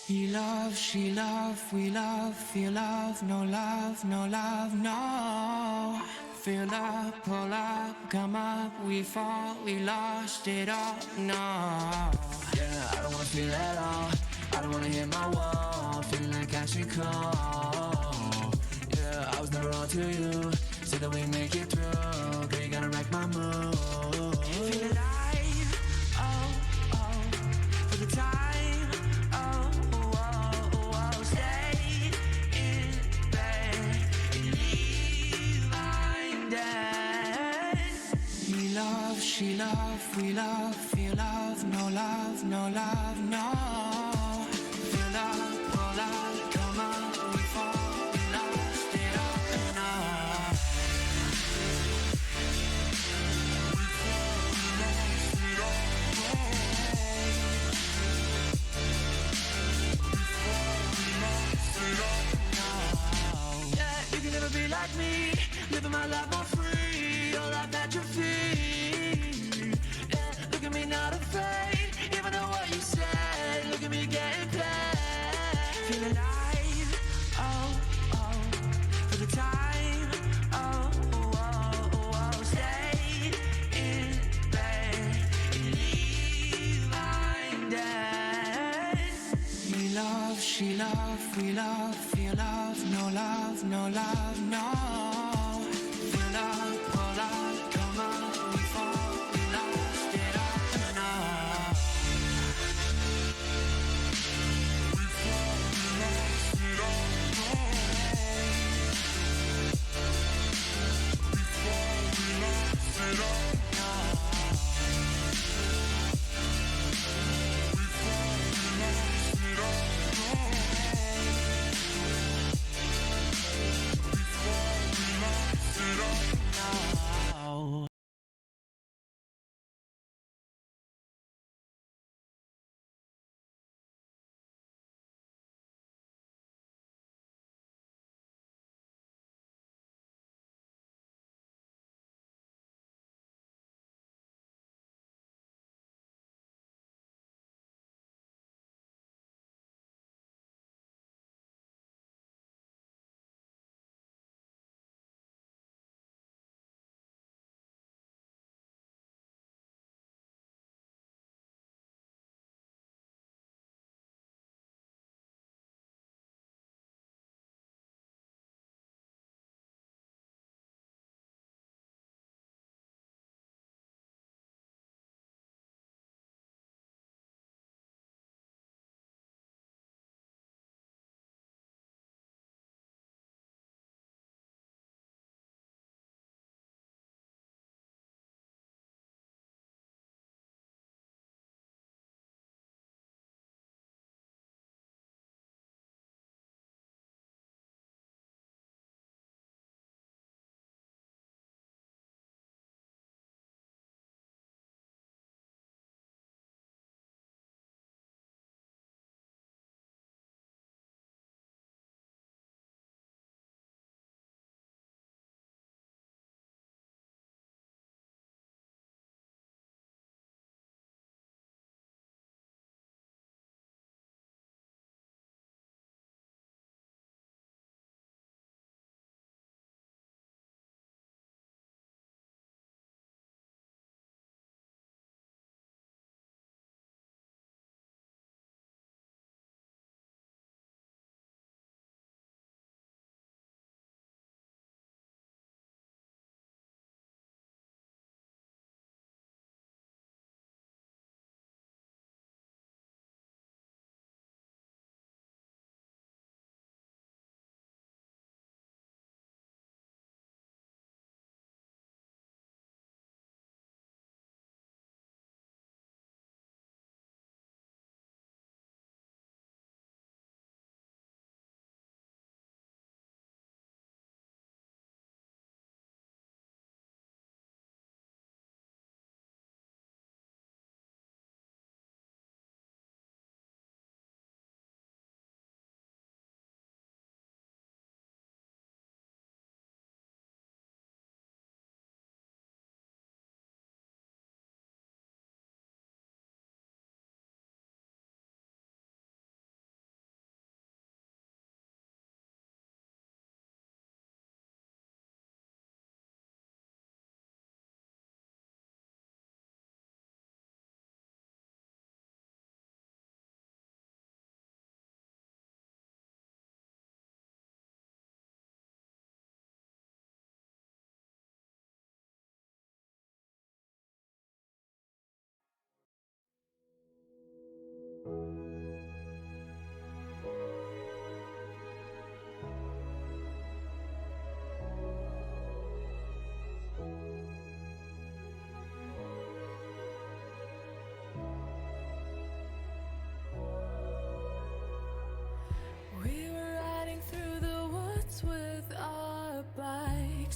He love, she love, we love, feel love, no love, no love, no. Fill up, pull up, come up, we fall, we lost it all, no. Yeah, I don't wanna feel at all. I don't wanna hit my wall. Feeling like I should call. Yeah, I was never on to you. Say that we make it through. Girl, you gotta wreck my mood. Feel alive, oh, oh, for the time, oh, oh, oh, oh. Stay in bed, leave, I'm dead. He love, she love, we love, feel love, no love, no love, no. Feel love, pull up, come on, we fall, we lost it all, no. Yeah, you can never be like me, living my life more free, your life at your feet. Yeah, look at me not afraid, even though what you said. Look at me getting paid. Feel alive, oh, oh, for the time, oh, oh, oh, oh. Stay in bed, leave, I'm dead. He love, she love, we love, feel love, no love, no love, no. Feel love, pull up, come on, we fall, we lost it all, no.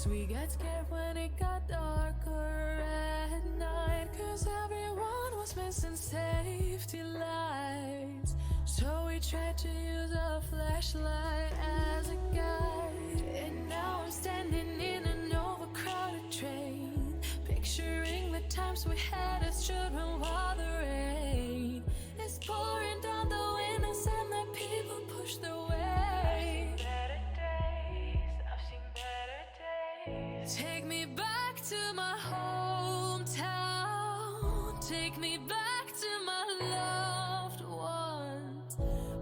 Guess we got scared when it got darker at night, 'cause everyone was missing safety lights. So we tried to use a flashlight as a guide. And now I'm standing in an overcrowded train, picturing the times we had as children while the rain is pouring down the windows and the people push their way. Better days, I've seen better days. Take me back to my hometown. Take me back to my loved ones.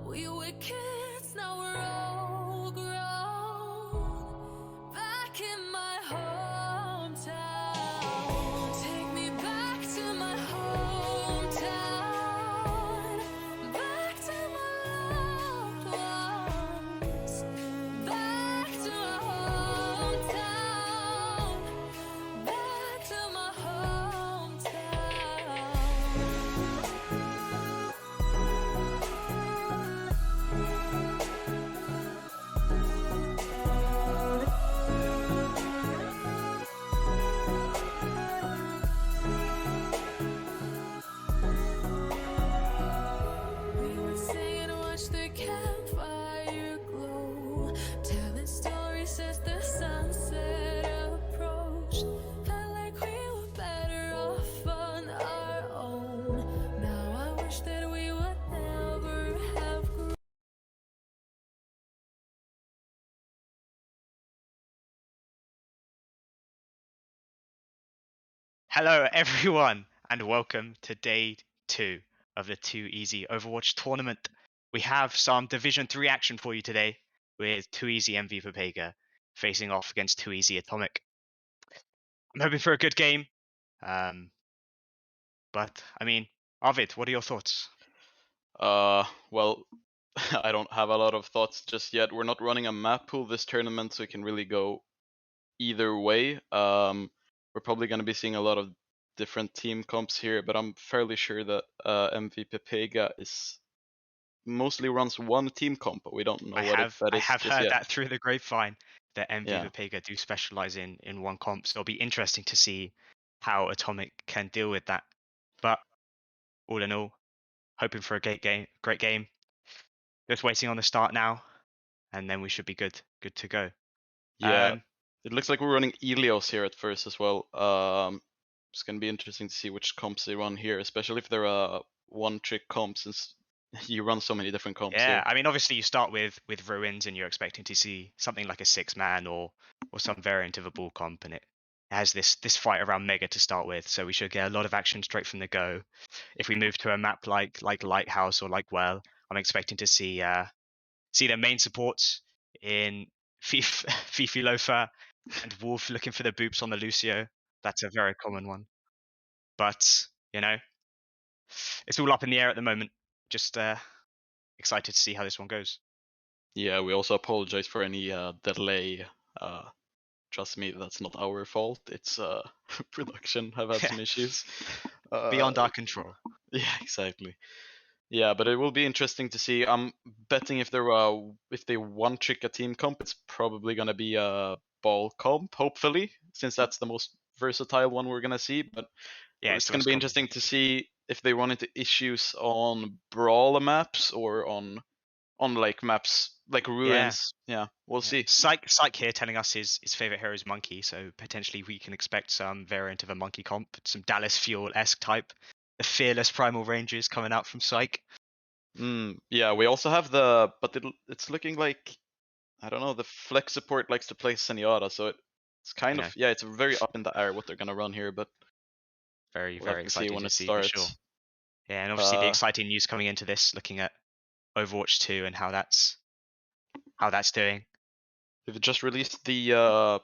We were kids, now we're all grown. Back in my hometown. Take me back to my hometown. Back to my loved ones. Back to my hometown. Back to my We would sing and watch the campfire glow, telling stories as the sunset approached. Felt like we were better off on our own. Now I wish that we would never have grown. Hello, everyone, and welcome to day 2 of the Too Easy Overwatch tournament. We have some Division 3 action for you today with Too Easy Mvpepega facing off against Too Easy Atomic. I'm hoping for a good game, but I mean, Arvid, what are your thoughts? Well, I don't have a lot of thoughts just yet. We're not running a map pool this tournament, so it can really go either way. We're probably going to be seeing a lot of different team comps here, but I'm fairly sure that Mvpepega is mostly runs one team comp, but we don't know I what have that I is have just heard yet. that through the grapevine that Yeah. Mvpepega do specialize in one comp, so it'll be interesting to see how Atomic can deal with that. But all in all, hoping for a great game. Just waiting on the start now, and then we should be good to go. Yeah. It looks like we're running Elios here at first as well. It's going to be interesting to see which comps they run here, especially if they're one-trick comps, since you run so many different comps Yeah, here. I mean, obviously you start with Ruins, and you're expecting to see something like a 6-man or some variant of a ball comp, and it has this fight around Mega to start with, so we should get a lot of action straight from the go. If we move to a map like Lighthouse or like Well, I'm expecting to see their main supports in Fifi Loafer and Wolf looking for the boops on the Lucio. That's a very common one. But, you know, it's all up in the air at the moment. Just excited to see how this one goes. Yeah, we also apologize for any delay. Trust me, that's not our fault. It's production have had some issues. Beyond our control. Yeah, exactly. Yeah, but it will be interesting to see. I'm betting if they one trick a team comp, it's probably gonna be a ball comp, hopefully, since that's the most versatile one we're gonna see. But Yeah, it's the gonna most be common. interesting to see if they run into issues on brawler maps or on like maps like ruins. Yeah, we'll see. Psych here telling us his favorite hero is Monkey, so potentially we can expect some variant of a Monkey comp, some Dallas Fuel-esque type. The fearless Primal Rangers coming out from Psych. Yeah, we also have but it's looking like, I don't know, the flex support likes to play Zenyatta, so it's kind of, yeah, it's very up in the air what they're gonna run here, but very we'll have to see exciting when to it see for sure. starts. Yeah, and obviously the exciting news coming into this, looking at Overwatch 2 and how that's doing. They've just released the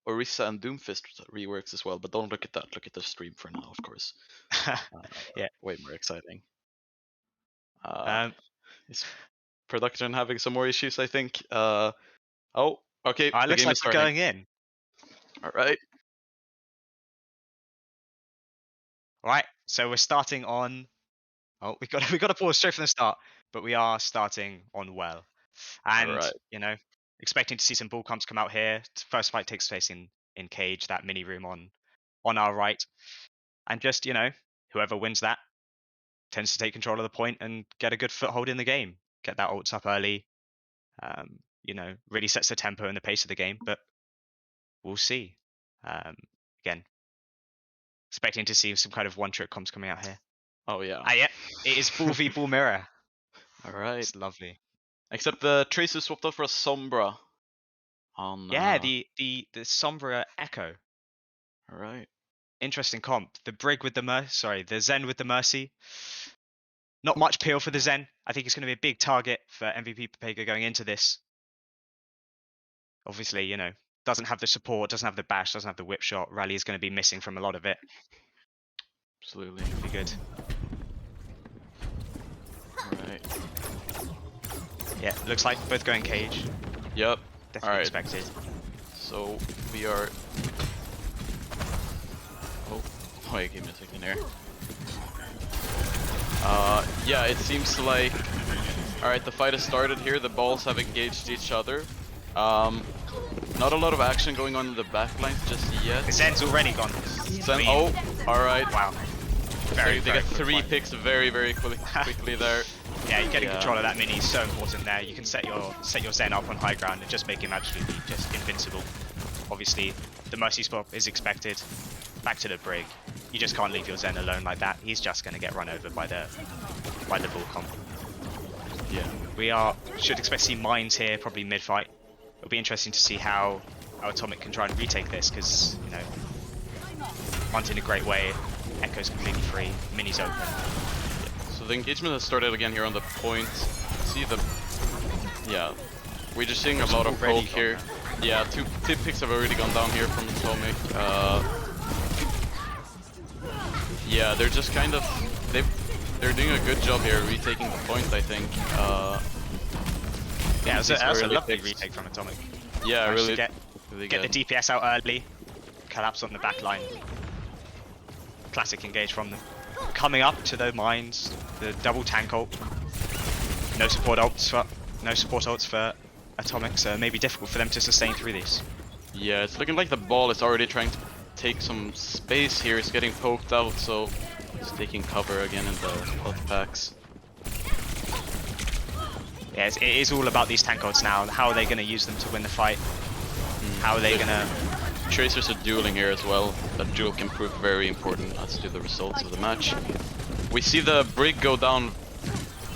Orisa and Doomfist reworks as well, but don't look at that. Look at the stream for now, of course. Yeah. Way more exciting. Um, Is production having some more issues, I think? Oh, okay, the looks game like is we're starting. going in. All right. All right, so we're starting on. Oh, we got to pause straight from the start, but we are starting on Well, and right. you know, expecting to see some ball comps come out here. First fight takes place in cage, that mini room on our right, and just whoever wins that tends to take control of the point and get a good foothold in the game. Get that ults up early. Really sets the tempo and the pace of the game. But we'll see. Again, expecting to see some kind of one-trick comms coming out here. Oh yeah. Yeah, it is ball v ball mirror. All right. It's lovely. Except the Tracer swapped out for a Sombra. On Yeah, the Sombra Echo. All right. Interesting comp. The Brig with the the Zen with the Mercy. Not much peel for the Zen. I think it's going to be a big target for Mvpepega going into this. Obviously, doesn't have the support, doesn't have the bash, doesn't have the whip shot. Rally is going to be missing from a lot of it. Absolutely. Be good. Alright. Yeah, looks like both going cage. Yep. Definitely Alright. expected. So we are. Oh, wait, give me a second here. Yeah, it seems like. Alright, the fight has started here. The balls have engaged each other. Not a lot of action going on in the backlines just yet. The Zen's already gone. Zen, oh, alright. Wow. They Very get quick 3 fight. picks very quickly there. Yeah, getting Yeah. control of that mini is so important there. You can set your Zen up on high ground and just make him absolutely just invincible. Obviously, the Mercy spot is expected. Back to the Brig. You just can't leave your Zen alone like that. He's just going to get run over by the bull comp. Yeah. We should expect to see mines here, probably mid-fight. It'll be interesting to see how Atomic can try and retake this, because, Hunt in a great way. Echo's completely free. Mini's open. So the engagement has started again here on the point. See the... Yeah. We're just seeing a lot of already poke here. Yeah, two picks have already gone down here from Atomic. Yeah, they're just kind of... They're doing a good job here retaking the point, I think. Yeah, it was a really lovely fixed. retake from Atomic. Yeah, Managed really, to really get good. the DPS out early. Collapse on the back line. Classic engage from them. Coming up to the mines, the double tank ult. No support ults for Atomic, so it may be difficult for them to sustain through these. Yeah, it's looking like the ball is already trying to take some space here. It's getting poked out, so it's taking cover again in the health packs. Yeah, it is all about these tank ults now. How are they going to use them to win the fight? How are they going to... Tracers are dueling here as well. That duel can prove very important as to the results of the match. We see the Brig go down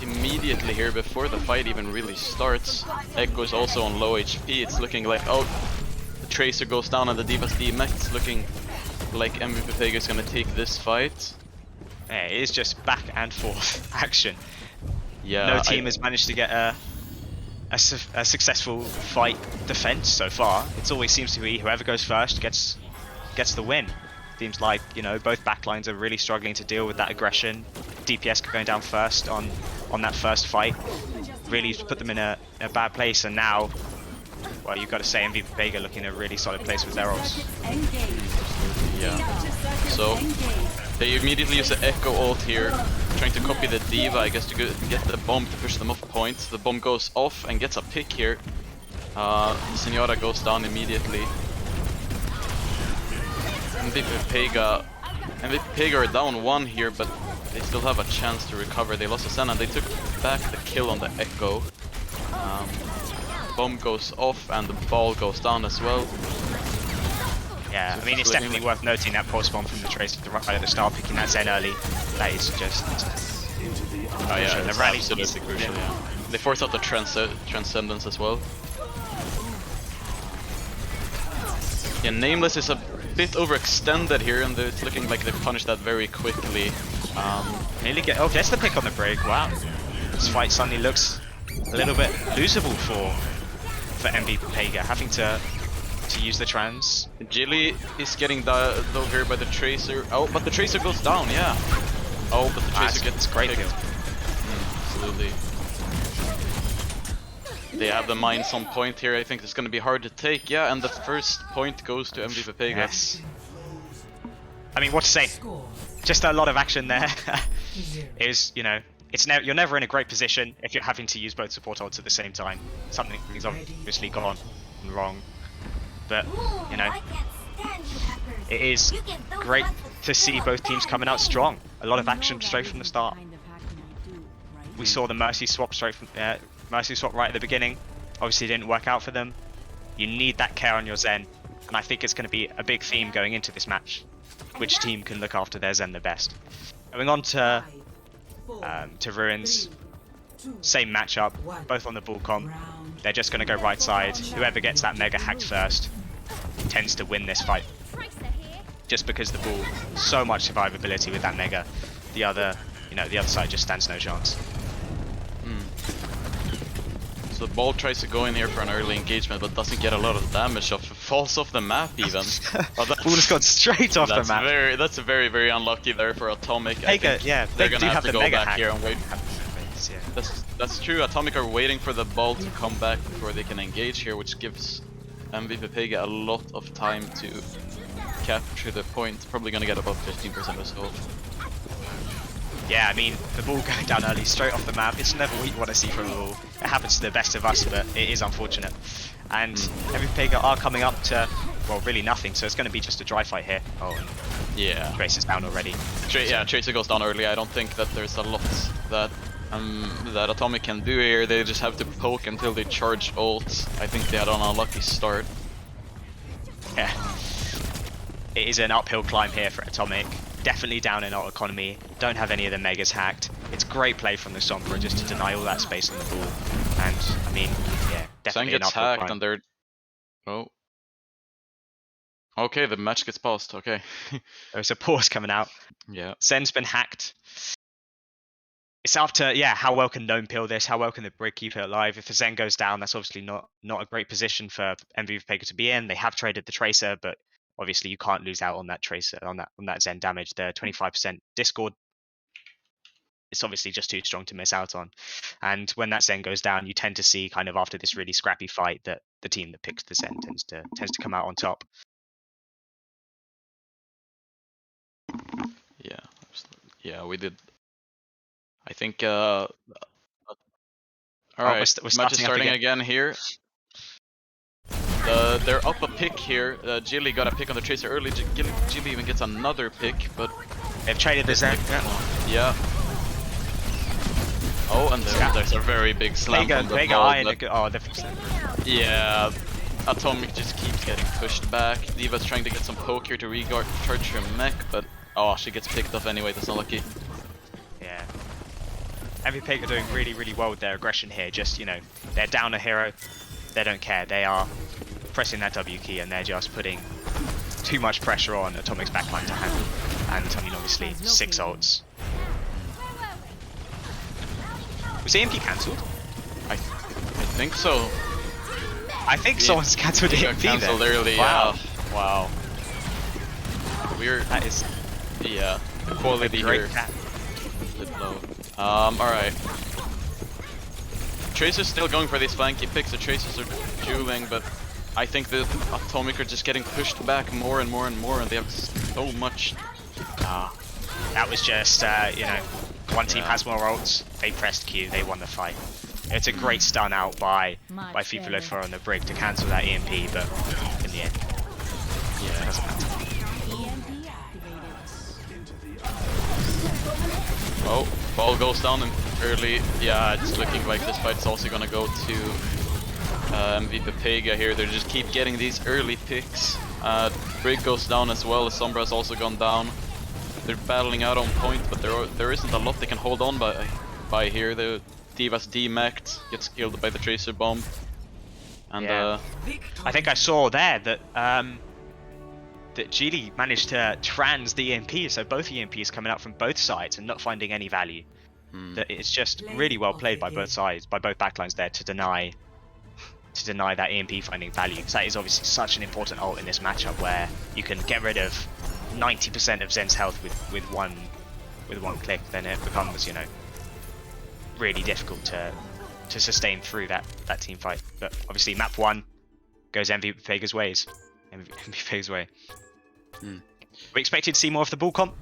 immediately here before the fight even really starts. Echo is also on low HP. It's looking like, oh, the Tracer goes down and the Diva's DMX. It's looking like Mvpepega is going to take this fight. Yeah, it is just back and forth action. Yeah, No team has managed to get a successful fight defense so far. It always seems to be whoever goes first gets the win. Seems like both backlines are really struggling to deal with that aggression. DPS going down first on that first fight really put them in a bad place, and now, well, you've got to say Mvpepega looking in a really solid place with their ults. Yeah. So they immediately use the Echo ult here, trying to copy the Diva, I guess, to get the bomb to push them off point. The bomb goes off and gets a pick here. Senora goes down immediately. Mvpepega are down 1 here, but they still have a chance to recover. They lost a Sen and they took back the kill on the Echo. Bomb goes off and the ball goes down as well. Yeah, I mean, it's definitely worth noting that pulse bomb from the Tracer right at the start, picking that Zen early. That is just... Oh yeah, the it's rally absolutely crucial, yeah. They force out the Transcendence as well. Yeah, Nameless is a bit overextended here, and it's looking like they punished that very quickly. Nearly gets the pick on the Brig. Wow. This fight suddenly looks a little bit losable for Mvpepega, having to use the trans. Jilly is getting dove here by the Tracer. Oh, but the Tracer goes down, yeah. Oh, but the Tracer gets great picked. kill. Absolutely. They have the mines on point here. I think it's going to be hard to take. Yeah, and the first point goes to Mvpepega. Yes. I mean, what to say? Just a lot of action there. It you're never in a great position if you're having to use both support ults at the same time. Something's obviously gone wrong, but you know, it is great to see both teams coming out strong. A lot of action straight from the start. We saw the Mercy swap Mercy swap right at the beginning. Obviously, it didn't work out for them. You need that care on your Zen, and I think it's going to be a big theme going into this match. Which team can look after their Zen the best? Going on to Ruins, same matchup, both on the bull comp. They're just going to go right side. Whoever gets that mega hacked first tends to win this fight. Just because the bull, so much survivability with that mega. The other side just stands no chance. So the ball tries to go in here for an early engagement, but doesn't get a lot of damage off. Falls off the map even. Ball just got straight off the map. That's very, very unlucky there for Atomic. Pega, yeah, they're gonna have to go back hack. here and wait. That's true. Atomic are waiting for the ball to come back before they can engage here, which gives Mvpepega a lot of time to capture the point. Probably gonna get about 15% of gold. Yeah, I mean, the ball going down early, straight off the map, it's never what you want to see from a ball. It happens to the best of us, but it is unfortunate. And Mvpepega are coming up to, well, really nothing, so it's going to be just a dry fight here. Oh, and yeah. Trace is down already. Tracer goes down early. I don't think that there's a lot that that Atomic can do here. They just have to poke until they charge ults. I think they had an unlucky start. Yeah. It is an uphill climb here for Atomic. Definitely down in ult economy. Don't have any of the megas hacked. It's great play from the Sombra just to deny all that space on the ball. And, I mean, yeah, definitely Zen gets an uphill hacked climb. and they're... Oh. Okay, the match gets paused. Okay. There's a pause coming out. Yeah. Zen's been hacked. It's up to, yeah, how well can Gnome peel this? How well can the Brig keep it alive? If the Zen goes down, that's obviously not a great position for Mvpepega to be in. They have traded the Tracer, but obviously you can't lose out on that Tracer, on that Zen damage. The 25% Discord, it's obviously just too strong to miss out on. And when that Zen goes down, you tend to see kind of after this really scrappy fight that the team that picks the Zen tends to come out on top. Yeah, absolutely. Yeah, we did. I think. All right, we're match is starting up again here. They're up a pick here. Gilly got a pick on the Tracer early. Gilly even gets another pick, but they've traded the Zen. Yeah. Oh, and there's a very big slam from the ball, yeah, Atomic just keeps getting pushed back. D.Va's trying to get some poke here to recharge her mech, but oh, she gets picked off anyway. That's unlucky. Yeah. Mvpepega are doing really, really well with their aggression here. Just, you know, they're down a hero. They don't care. They are pressing that W key and they're just putting too much pressure on Atomic's backline to handle. And, I mean, obviously, 6 ults. Was EMP cancelled? I think so. I think someone's cancelled EMP cancelled early, wow. Yeah. Wow. Weird. That is... Yeah. The quality here. Low. Alright. Tracer's still going for these flanky picks. The Tracers are dueling, but I think the Atomic are just getting pushed back more and more and more, and they have so much. That was just, you know, one team has more ults, they pressed Q, they won the fight. It's a great stun out by Mvpepega on the Brig to cancel that EMP, but in the end, yeah, it doesn't matter. Oh, ball goes down early. Yeah, it's looking like this fight's also gonna go to Mvpepega here. They just keep getting these early picks. Brig goes down as well. Sombra's also gone down. They're battling out on point, but there isn't a lot they can hold on by here. The D.Va's D-maxed, gets killed by the Tracer bomb. And yeah. I think I saw there that that Geely managed to trans the EMP, so both EMPs coming out from both sides and not finding any value. That it's just really well played by both sides, by both backlines there to deny that EMP finding value, because that is obviously such an important ult in this matchup where you can get rid of 90% of Zen's health with one click. Then it becomes, you know, really difficult to sustain through that team fight. But obviously map 1 goes Mvpepega's ways. Mvpepega's way. We expected to see more of the ball comp.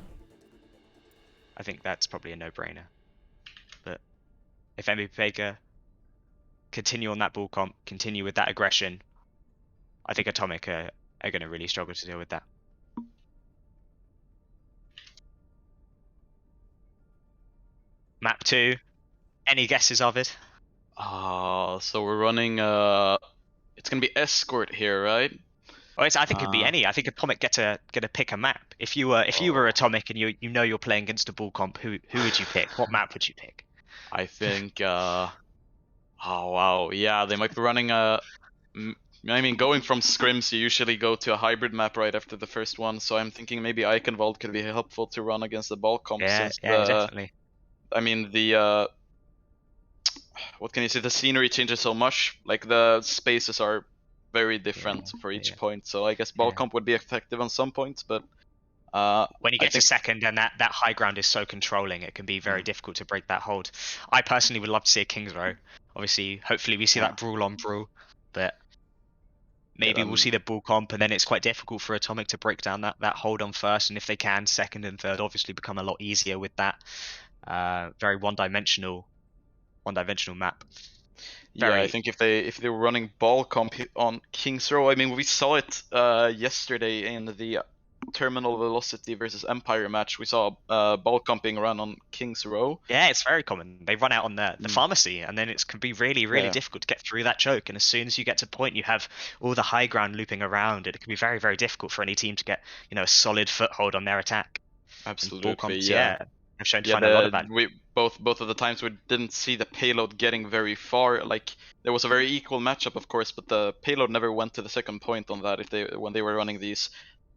I think that's probably a no-brainer. But if Mvpepega continue on that ball comp, continue with that aggression, I think Atomic are going to really struggle to deal with that. Map 2, any guesses of it? So we're running it's gonna be escort here, right? I think it'd be any. I think Atomic get to pick a map. If you were Atomic and you know you're playing against a ball comp, who would you pick? What map would you pick? I think oh wow, yeah, they might be running I mean, going from scrims, you usually go to a hybrid map right after the first one, so I'm thinking maybe Eichenwald could be helpful to run against the ball comp Yeah, since yeah, definitely. I mean the what can you say? The scenery changes so much. Like the spaces are very different for each point. So I guess ball comp would be effective on some points, but when you I get to think second and that high ground is so controlling, it can be very difficult to break that hold. I personally would love to see a King's Row. Obviously, hopefully we see that brawl on brawl, but maybe we'll see the ball comp, and then it's quite difficult for Atomic to break down that hold on first, and if they can, second and third obviously become a lot easier with that very one-dimensional map. Yeah, I think if they were running ball comp on King's Row, I mean we saw it yesterday in the Terminal Velocity versus Empire match. We saw ball comping run on King's Row. Yeah, it's very common. They run out on the pharmacy, and then it can be really, really difficult to get through that choke. And as soon as you get to point, you have all the high ground looping around. It can be very, very difficult for any team to get a solid foothold on their attack. Absolutely, and ball comps, yeah. Have shown to find a lot of that. We both of the times we didn't see the payload getting very far. Like there was a very equal matchup, of course, but the payload never went to the second point on that. When they were running these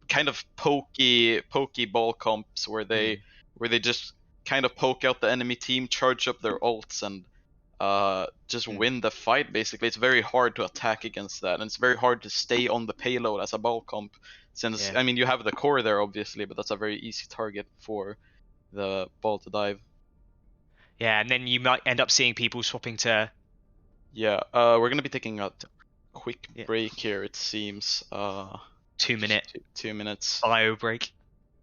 kind of pokey ball comps where they just kind of poke out the enemy team, charge up their ults, and just win the fight. Basically, it's very hard to attack against that, and it's very hard to stay on the payload as a ball comp. Since I mean, you have the core there, obviously, but that's a very easy target for the ball to dive. Yeah, and then you might end up seeing people swapping to. Yeah, we're gonna be taking a quick break here. It seems. 2 minute. 2 minutes. Bio break.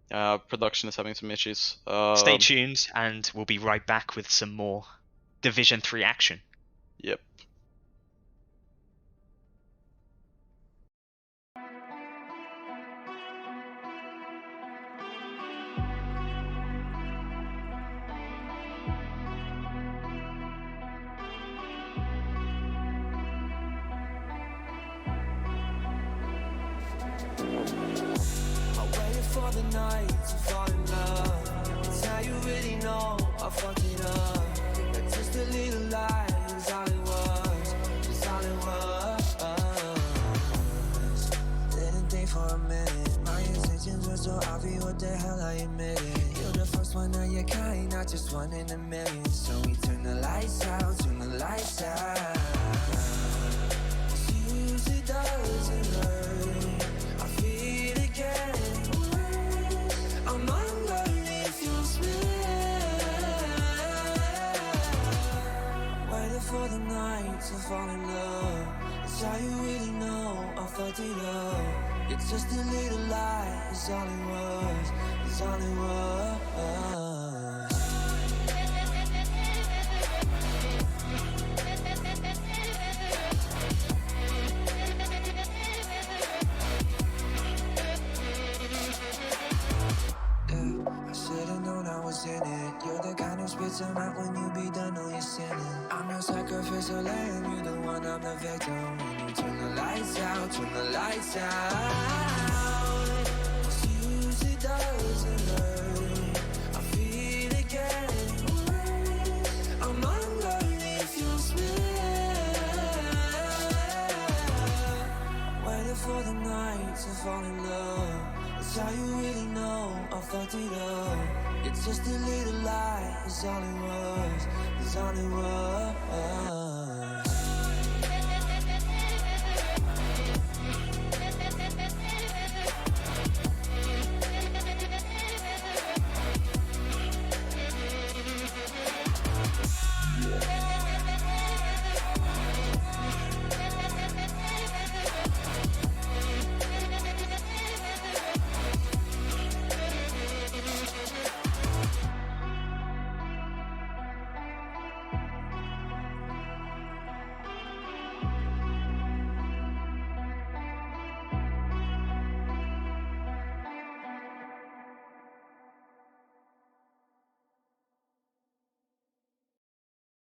Production is having some issues. Stay tuned, and we'll be right back with some more Division 3 action. Yep. For the night to fall in love. It's how you really know I fucked it up. That just a little lie is all it was. It's all it was. Didn't think for a minute. My intentions were so obvious. What the hell I admitted. You're the first one of your kind, not just one in a million. So we turn the lights out, turn the lights out. Usually doesn't hurt. I feel again. I'm underneath your spell. Waiting for the night to fall in love. It's how you really know I fucked it up. It's just a little lie, it's all it was. It's all it was. You're the kind who spits them out when you be done, know you're sinning. I'm your sacrificial lamb, you the one, I'm the victim. When you turn the lights out, turn the lights out. It's usually doesn't hurt. I feel again. I'm underneath your spell. Waiting for the night to fall in love. It's how you really know I fucked it up. It's just a little lie, it's all it was, it's all it was.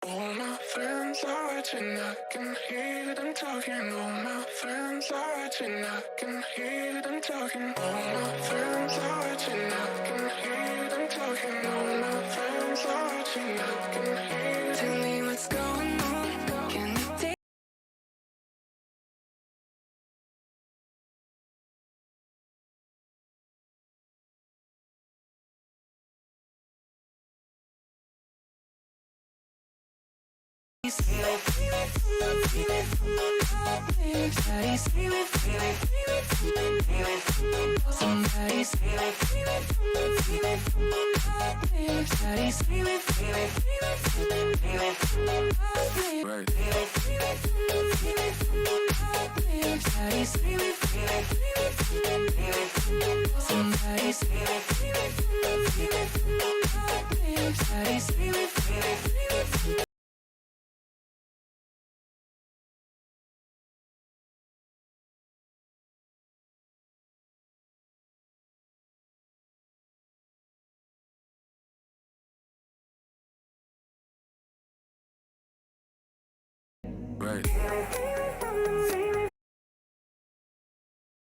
All my friends are watching, I can hear them talking. All my friends are watching, I can hear them talking. All my friends are watching, I can hear them talking. All my friends are watching, I can hear them. Tell me what's going on. Can you take Right.